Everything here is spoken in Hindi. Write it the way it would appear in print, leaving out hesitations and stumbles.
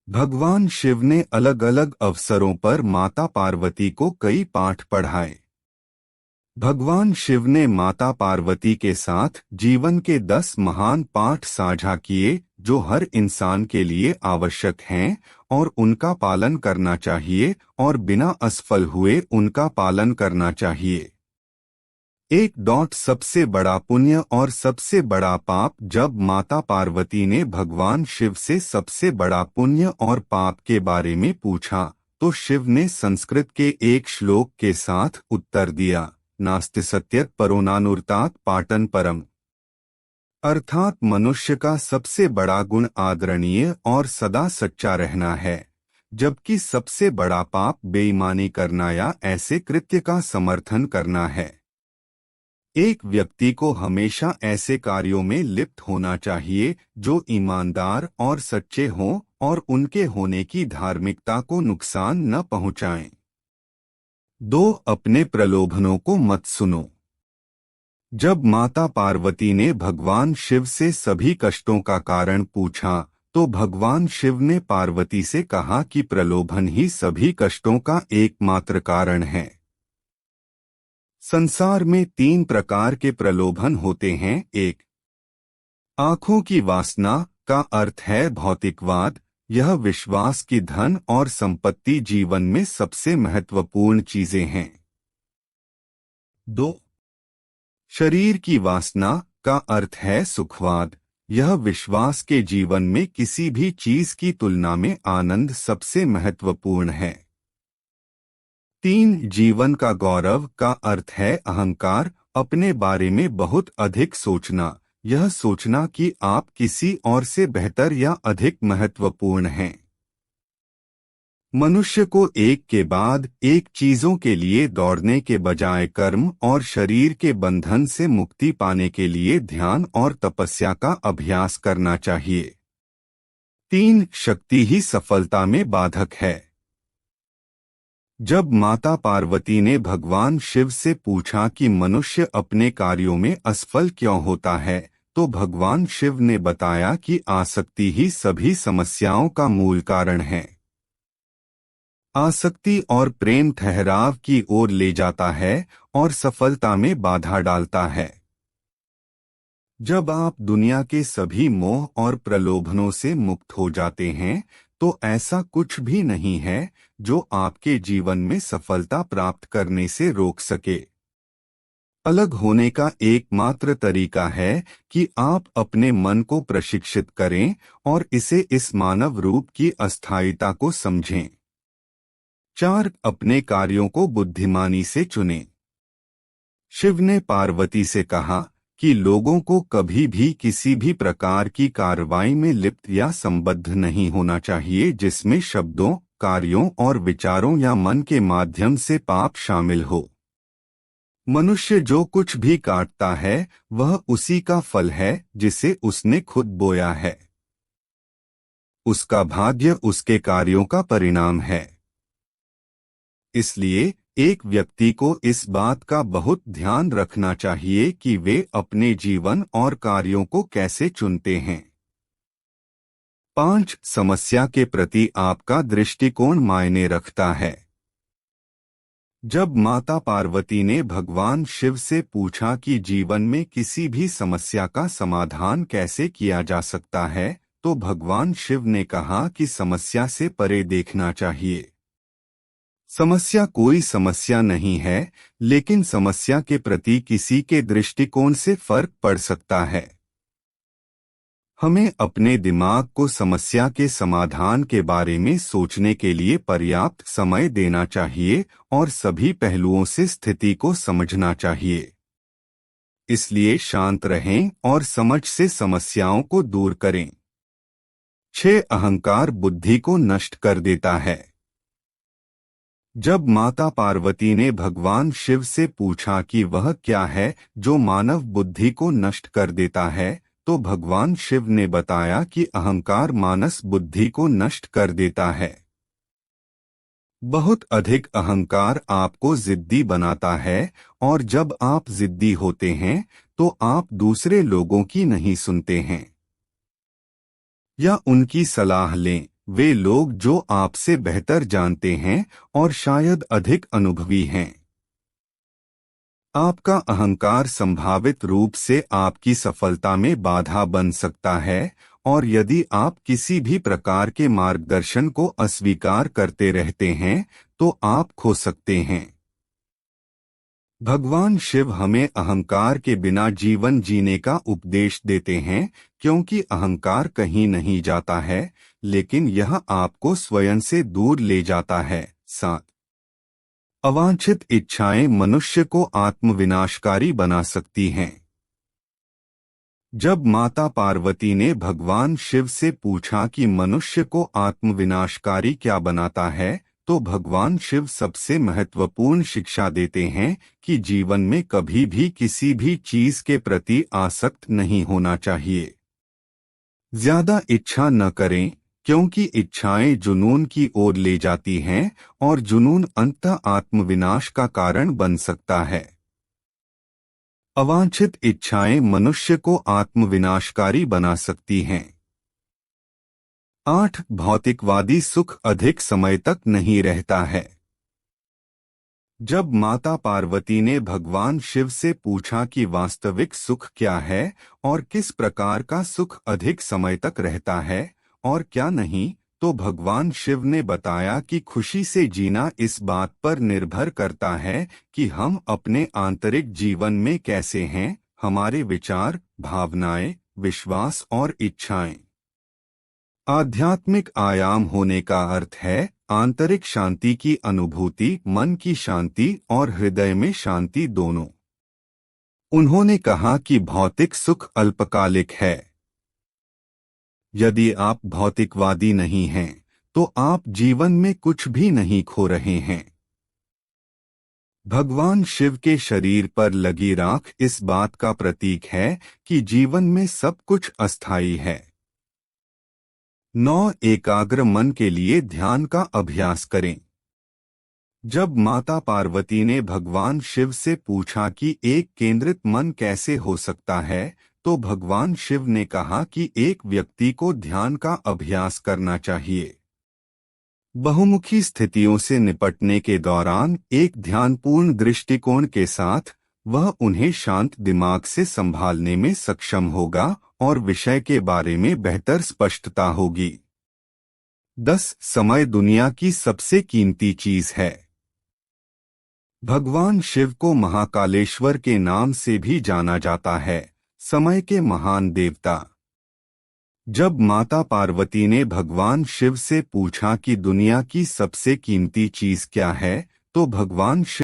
भगवान शिव ने अलग अलग अवसरों पर माता पार्वती को कई पाठ पढ़ाए। भगवान शिव ने माता पार्वती के साथ जीवन के 10 महान पाठ साझा किए जो हर इंसान के लिए आवश्यक हैं और उनका पालन करना चाहिए और बिना असफल हुए उनका पालन करना चाहिए। एक डॉट सबसे बड़ा पुण्य और सबसे बड़ा पाप। जब माता पार्वती ने भगवान शिव से सबसे बड़ा पुण्य और पाप के बारे में पूछा तो शिव ने संस्कृत के एक श्लोक के साथ उत्तर दिया, नास्ति सत्यत परो नानुर्तात पाटन परम। अर्थात मनुष्य का सबसे बड़ा गुण आदरणीय और सदा सच्चा रहना है, जबकि सबसे बड़ा पाप बेईमानी करना या ऐसे कृत्य का समर्थन करना है। एक व्यक्ति को हमेशा ऐसे कार्यों में लिप्त होना चाहिए जो ईमानदार और सच्चे हों और उनके होने की धार्मिकता को नुकसान न पहुंचाएं। 2. अपने प्रलोभनों को मत सुनो। जब माता पार्वती ने भगवान शिव से सभी कष्टों का कारण पूछा तो भगवान शिव ने पार्वती से कहा कि प्रलोभन ही सभी कष्टों का एकमात्र कारण है। संसार में 3 प्रकार के प्रलोभन होते हैं। 1. आंखों की वासना का अर्थ है भौतिकवाद। यह विश्वास की धन और संपत्ति जीवन में सबसे महत्वपूर्ण चीजें हैं। 2. शरीर की वासना का अर्थ है सुखवाद। यह विश्वास के जीवन में किसी भी चीज की तुलना में आनंद सबसे महत्वपूर्ण है। 3. जीवन का गौरव का अर्थ है अहंकार। अपने बारे में बहुत अधिक सोचना। यह सोचना कि आप किसी और से बेहतर या अधिक महत्वपूर्ण हैं। मनुष्य को एक के बाद एक चीजों के लिए दौड़ने के बजाय कर्म और शरीर के बंधन से मुक्ति पाने के लिए ध्यान और तपस्या का अभ्यास करना चाहिए। 3. शक्ति ही सफलता में बाधक है। जब माता पार्वती ने भगवान शिव से पूछा कि मनुष्य अपने कार्यों में असफल क्यों होता है तो भगवान शिव ने बताया कि आसक्ति ही सभी समस्याओं का मूल कारण है। आसक्ति और प्रेम ठहराव की ओर ले जाता है और सफलता में बाधा डालता है। जब आप दुनिया के सभी मोह और प्रलोभनों से मुक्त हो जाते हैं तो ऐसा कुछ भी नहीं है जो आपके जीवन में सफलता प्राप्त करने से रोक सके। अलग होने का एकमात्र तरीका है कि आप अपने मन को प्रशिक्षित करें और इसे इस मानव रूप की अस्थायीता को समझें। 4. अपने कार्यों को बुद्धिमानी से चुनें। शिव ने पार्वती से कहा कि लोगों को कभी भी किसी भी प्रकार की कार्रवाई में लिप्त या संबद्ध नहीं होना चाहिए जिसमें शब्दों, कार्यों और विचारों या मन के माध्यम से पाप शामिल हो। मनुष्य जो कुछ भी काटता है वह उसी का फल है जिसे उसने खुद बोया है। उसका भाग्य उसके कार्यों का परिणाम है। इसलिए एक व्यक्ति को इस बात का बहुत ध्यान रखना चाहिए कि वे अपने जीवन और कार्यों को कैसे चुनते हैं। 5. समस्या के प्रति आपका दृष्टिकोण मायने रखता है। जब माता पार्वती ने भगवान शिव से पूछा कि जीवन में किसी भी समस्या का समाधान कैसे किया जा सकता है तो भगवान शिव ने कहा कि समस्या से परे देखना चाहिए। समस्या कोई समस्या नहीं है, लेकिन समस्या के प्रति किसी के दृष्टिकोण से फर्क पड़ सकता है। हमें अपने दिमाग को समस्या के समाधान के बारे में सोचने के लिए पर्याप्त समय देना चाहिए और सभी पहलुओं से स्थिति को समझना चाहिए। इसलिए शांत रहें और समझ से समस्याओं को दूर करें। 6. अहंकार बुद्धि को नष्ट कर देता है। जब माता पार्वती ने भगवान शिव से पूछा कि वह क्या है जो मानव बुद्धि को नष्ट कर देता है तो भगवान शिव ने बताया कि अहंकार मानस बुद्धि को नष्ट कर देता है। बहुत अधिक अहंकार आपको जिद्दी बनाता है और जब आप जिद्दी होते हैं तो आप दूसरे लोगों की नहीं सुनते हैं या उनकी सलाह लें, वे लोग जो आपसे बेहतर जानते हैं और शायद अधिक अनुभवी हैं। आपका अहंकार संभावित रूप से आपकी सफलता में बाधा बन सकता है, और यदि आप किसी भी प्रकार के मार्गदर्शन को अस्वीकार करते रहते हैं तो आप खो सकते हैं। भगवान शिव हमें अहंकार के बिना जीवन जीने का उपदेश देते हैं, क्योंकि अहंकार कहीं नहीं जाता है, लेकिन यह आपको स्वयं से दूर ले जाता है। 7 अवांछित इच्छाएं मनुष्य को आत्मविनाशकारी बना सकती हैं। जब माता पार्वती ने भगवान शिव से पूछा कि मनुष्य को आत्मविनाशकारी क्या बनाता है, तो भगवान शिव सबसे महत्वपूर्ण शिक्षा देते हैं कि जीवन में कभी भी किसी भी चीज के प्रति आसक्त नहीं होना चाहिए। ज्यादा इच्छा न करें, क्योंकि इच्छाएं जुनून की ओर ले जाती हैं और जुनून अंततः आत्मविनाश का कारण बन सकता है। अवांछित इच्छाएं मनुष्य को आत्मविनाशकारी बना सकती हैं। 8 भौतिकवादी सुख अधिक समय तक नहीं रहता है। जब माता पार्वती ने भगवान शिव से पूछा कि वास्तविक सुख क्या है और किस प्रकार का सुख अधिक समय तक रहता है और क्या नहीं, तो भगवान शिव ने बताया कि खुशी से जीना इस बात पर निर्भर करता है कि हम अपने आंतरिक जीवन में कैसे हैं, हमारे विचार, भावनाएं, विश्वास और इच्छाएं। आध्यात्मिक आयाम होने का अर्थ है आंतरिक शांति की अनुभूति, मन की शांति और हृदय में शांति दोनों। उन्होंने कहा कि भौतिक सुख अल्पकालिक है। यदि आप भौतिकवादी नहीं हैं, तो आप जीवन में कुछ भी नहीं खो रहे हैं। भगवान शिव के शरीर पर लगी राख इस बात का प्रतीक है कि जीवन में सब कुछ अस्थायी है। 9 एकाग्र मन के लिए ध्यान का अभ्यास करें। जब माता पार्वती ने भगवान शिव से पूछा कि एक केंद्रित मन कैसे हो सकता है, तो भगवान शिव ने कहा कि एक व्यक्ति को ध्यान का अभ्यास करना चाहिए। बहुमुखी स्थितियों से निपटने के दौरान एक ध्यानपूर्ण दृष्टिकोण के साथ वह उन्हें शांत दिमाग से संभालने में सक्षम होगा और विषय के बारे में बेहतर स्पष्टता होगी। 10 समय दुनिया की सबसे कीमती चीज है। भगवान शिव को महाकालेश्वर के नाम से भी जाना जाता है, समय के महान देवता। जब माता पार्वती ने भगवान शिव से पूछा कि दुनिया की सबसे कीमती चीज क्या है, तो भगवान शिव